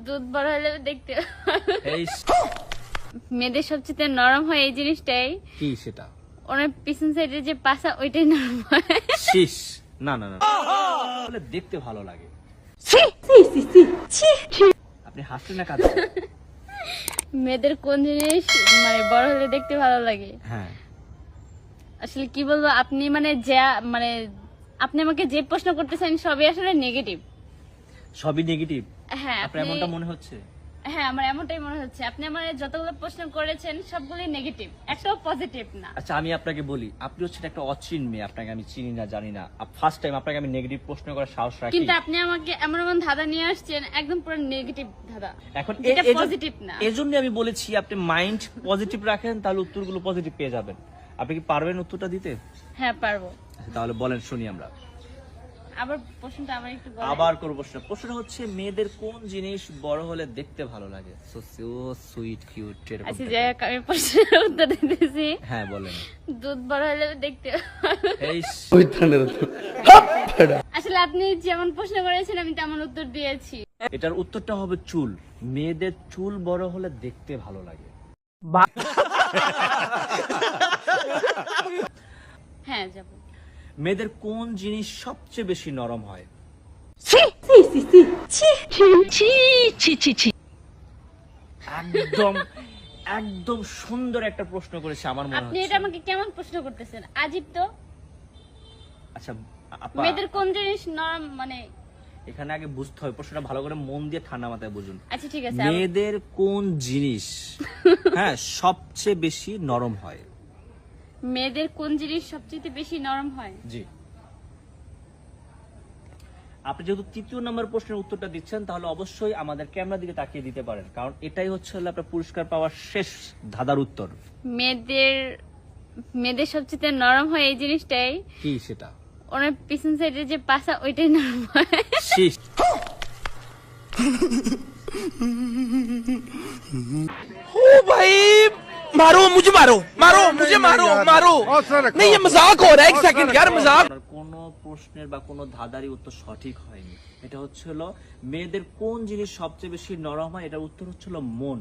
দুধ বড় হলে দেখতে এই মেয়েদের সবচেয়ে নরম হয় এই জিনিসটাই। কি সেটা? ওনার পিছন সাইডে যে পাছা ওইটাই নরম হয়। শীষ। না না না, বলে দেখতে ভালো লাগে। আপনি হাসলেন না কাঁদছেন? মেয়েদের কোন জিনিস মানে বড় হলে দেখতে ভালো লাগে? হ্যাঁ, আসলে কি বলবো, আপনি মানে মানে আপনি আমাকে যে প্রশ্ন করতেছেন সবই আসলে নেগেটিভ। সবই নেগেটিভ? হ্যাঁ আপনার এমনটা মনে হচ্ছে? হ্যাঁ, আমার এমনটাই মনে হচ্ছে। আপনি আমার যতগুলো প্রশ্ন করেছেন সবগুলোই নেগেটিভ, একটাও পজিটিভ না। আচ্ছা, আমি আপনাকে বলি, আপনি হচ্ছেন একটা অচিন মেয়ে, আপনাকে আমি চিনি না, জানি না। ফার্স্ট টাইম আপনাকে আমি নেগেটিভ প্রশ্ন করার সাহস রাখি। কিন্তু আপনি আমাকে এমন এমন ধাঁধা নিয়ে আসছেন, একদম পুরো নেগেটিভ ধাঁধা, এখন এটা পজিটিভ না। এজন্য আমি বলেছি আপনি মাইন্ড পজিটিভ রাখেন, তাহলে উত্তরগুলো পজিটিভ পেয়ে যাবেন। আপনি কি পারবেন উত্তরটা দিতে? হ্যাঁ পারবো। আচ্ছা, তাহলে বলেন, শুনি আমরা। আবার প্রশ্নটা আমার একটু বলেন। আবার কোন প্রশ্ন? প্রশ্নটা হচ্ছে মেয়েদের কোন জিনিস বড় হলে দেখতে ভালো লাগে? So sweet cute. আচ্ছা যাই হোক, আমি প্রশ্নের উত্তর দিতেছি। হ্যাঁ বলেন। দুধ বড় হলে দেখতে এই আসলে আপনি যেমন প্রশ্ন করেছেন আমি তেমন উত্তর দিয়েছি। এটার উত্তরটা হবে চুল। মেয়েদের চুল বড় হলে দেখতে ভালো লাগে। হ্যাঁ যাব। মেয়েদের কোন জিনিস সবচেয়ে বেশি নরম হয়? একদম একদম সুন্দর একটা প্রশ্ন করেছে আমার মনে আপনি হচ্ছে। এটা আমাকে কেমন প্রশ্ন করতেছেন? আজীব তো। আচ্ছা আপা, মেয়েদের কোন জিনিস নরম মানে? এখানে আগে বুঝতে হবে, প্রশ্নটা ভালো করে মন দিয়ে ঠান্ডা মাথায় বুঝুন। আচ্ছা ঠিক আছে। মেয়েদের কোন জিনিস হ্যাঁ সবচেয়ে বেশি নরম হয়? মেয়েদের কোন জিনিস সবচেয়ে বেশি নরম হয়? জি। আপনি যেহেতু তৃতীয় নম্বর প্রশ্নের উত্তরটা দিচ্ছেন, তাহলে অবশ্যই আমাদের ক্যামেরার দিকে তাকিয়ে দিতে পারেন, কারণ এটাই হচ্ছে আপনার পুরস্কার পাওয়ার শেষ ধাঁধার উত্তর। মেয়েদের সবচেয়ে নরম হয় এই জিনিসটাই। কি সেটা? ওনার পিছন সাইডে যে পাছা ওইটাই নরম হয়। শীষ। ओ भाई मारो मुझे, मारो मारो मुझे, मारो मारो। नहीं ये मजाक हो रहा है, एक सेकंड यार, मजाक। আপনার কোনো প্রশ্নের বা কোনো ধাঁধারই উত্তর সঠিক হয়নি। এটা হচ্ছে হলো মেয়েদের কোন জিনিস সবচেয়ে বেশি নরম হয়, এটার উত্তর হচ্ছে হলো মন।